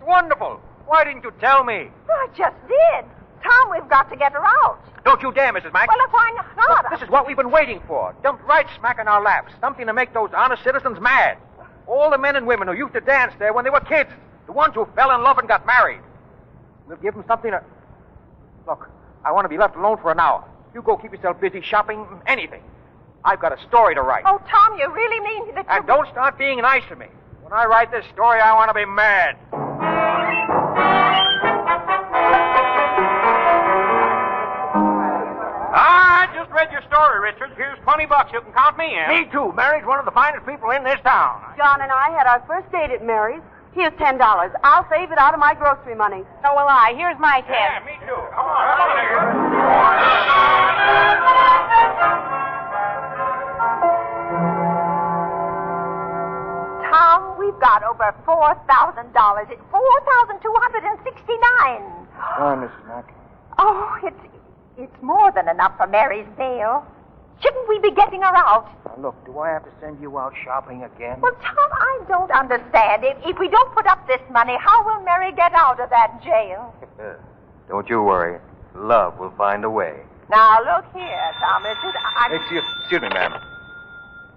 wonderful. Why didn't you tell me? I just did. Tom, we've got to get her out. Don't you dare, Mrs. Mack. Well, why not? Look, this is what we've been waiting for. Dumped right smack in our laps. Something to make those honest citizens mad. All the men and women who used to dance there when they were kids. The ones who fell in love and got married. We'll give them something to... Look, I want to be left alone for an hour. You go keep yourself busy shopping, anything. I've got a story to write. Oh, Tom, you really mean that And don't start being nice to me. When I write this story, I want to be mad. I just read your story, Richard. Here's $20. You can count me in. Me too. Mary's one of the finest people in this town. John and I had our first date at Mary's. Here's $10. I'll save it out of my grocery money. So will I. Here's my 10. Yeah, me too. Come on. Tom, we've got over $4,000. It's $4,269. Oh, Mrs. Mack. Oh, it's more than enough for Mary's bail. Shouldn't we be getting her out? Now, look, do I have to send you out shopping again? Well, Tom, I don't understand. If we don't put up this money, how will Mary get out of that jail? Don't you worry. Love will find a way. Now, look here, Thomas. Excuse me, ma'am.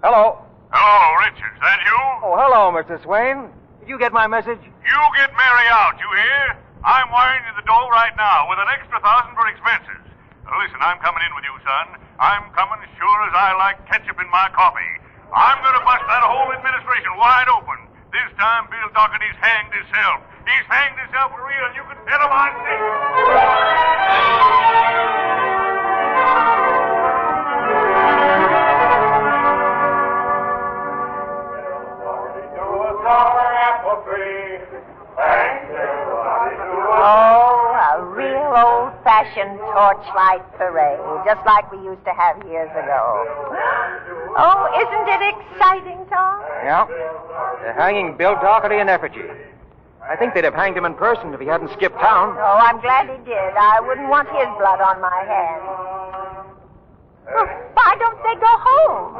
Hello. Hello, Richard. Is that you? Oh, hello, Mr. Swain. Did you get my message? You get Mary out, you hear? I'm wiring you the dough right now with an extra $1,000 for expenses. Listen, I'm coming in with you, son. I'm coming as sure as I like ketchup in my coffee. I'm going to bust that whole administration wide open. This time, Bill Dougherty's hanged himself. He's hanged himself for real, and you can tell him I'm sick. Oh, a real old-fashioned torchlight parade, just like we used to have years ago. Oh, isn't it exciting, Tom? Yeah. They're hanging Bill Dougherty in effigy. I think they'd have hanged him in person if he hadn't skipped town. Oh, I'm glad he did. I wouldn't want his blood on my hands. Well, why don't they go home?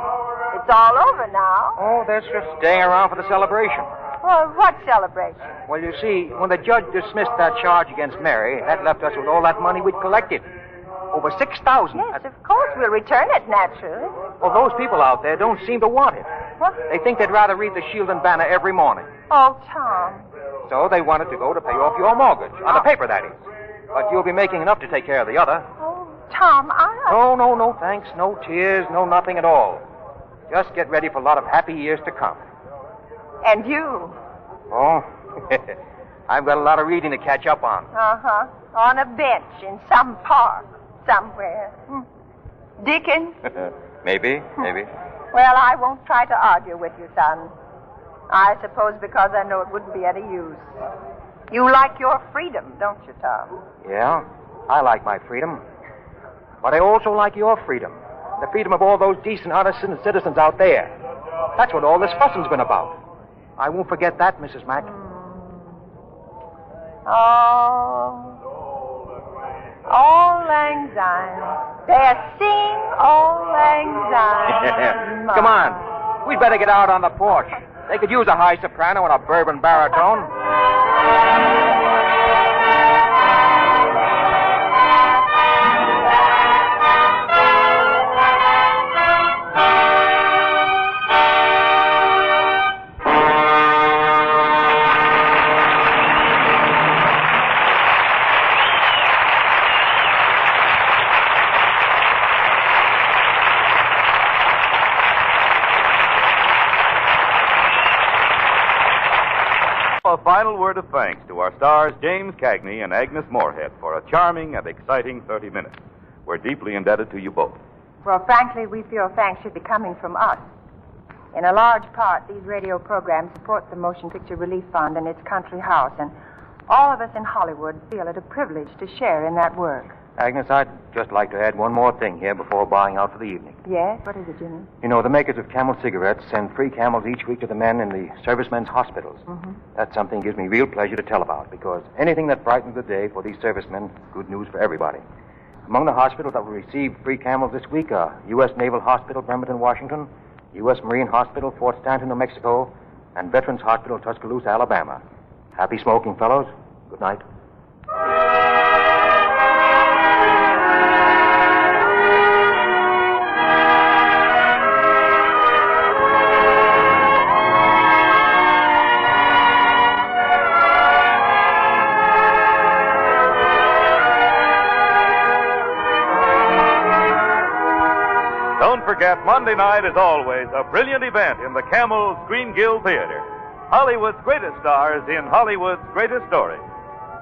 It's all over now. Oh, they're just staying around for the celebration. Well, what celebration? Well, you see, when the judge dismissed that charge against Mary, that left us with all that money we'd collected. Over $6,000. Yes, of course. We'll return it, naturally. Well, those people out there don't seem to want it. What? They think they'd rather read the Shield and Banner every morning. Oh, Tom. So they wanted to go to pay off your mortgage. On the paper, that is. But you'll be making enough to take care of the other. Oh, Tom, No, thanks. No tears, no nothing at all. Just get ready for a lot of happy years to come. And you? Oh, I've got a lot of reading to catch up on. Uh-huh. On a bench in some park somewhere. Dickens? Maybe. Well, I won't try to argue with you, son. I suppose because I know it wouldn't be any use. You like your freedom, don't you, Tom? Yeah, I like my freedom. But I also like your freedom. The freedom of all those decent, honest citizens out there. That's what all this fussing's been about. I won't forget that, Mrs. Mack. Oh, Auld Lang Syne. They're sing Auld Lang Syne. Come on. We'd better get out on the porch. They could use a high soprano and a bourbon baritone. A final word of thanks to our stars James Cagney and Agnes Moorehead for a charming and exciting 30 minutes. We're deeply indebted to you both. Well, frankly, we feel thanks should be coming from us. In a large part, these radio programs support the Motion Picture Relief Fund and its country house, and all of us in Hollywood feel it a privilege to share in that work. Agnes, I'd just like to add one more thing here before bowing out for the evening. Yes? What is it, Jimmy? You know, the makers of Camel cigarettes send free Camels each week to the men in the servicemen's hospitals. Mm-hmm. That's something gives me real pleasure to tell about, because anything that brightens the day for these servicemen, good news for everybody. Among the hospitals that will receive free Camels this week are U.S. Naval Hospital, Bremerton, Washington, U.S. Marine Hospital, Fort Stanton, New Mexico, and Veterans Hospital, Tuscaloosa, Alabama. Happy smoking, fellows. Good night. Don't forget, Monday night is always a brilliant event in the Camel Screen Guild Theater. Hollywood's greatest stars in Hollywood's greatest stories.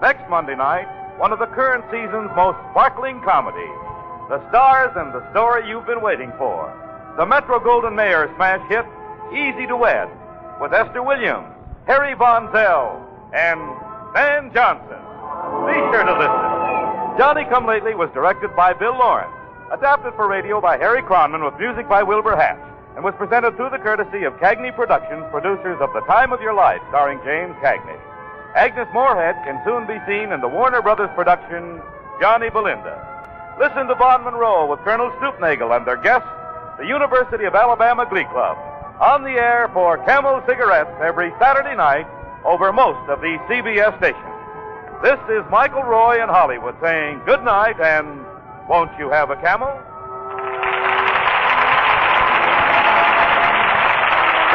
Next Monday night, one of the current season's most sparkling comedies. The stars and the story you've been waiting for. The Metro-Goldwyn-Mayer smash hit, Easy to Wed, with Esther Williams, Harry Von Zell, and Van Johnson. Be sure to listen. Johnny Come Lately was directed by Bill Lawrence, adapted for radio by Harry Cronman with music by Wilbur Hatch, and was presented through the courtesy of Cagney Productions, producers of The Time of Your Life, starring James Cagney. Agnes Moorehead can soon be seen in the Warner Brothers production, Johnny Belinda. Listen to Vaughn Monroe with Colonel Stoopnagel and their guests, the University of Alabama Glee Club, on the air for Camel Cigarettes every Saturday night over most of the CBS stations. This is Michael Roy in Hollywood saying good night, and won't you have a Camel?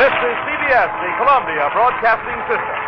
This is CBS, the Columbia Broadcasting System.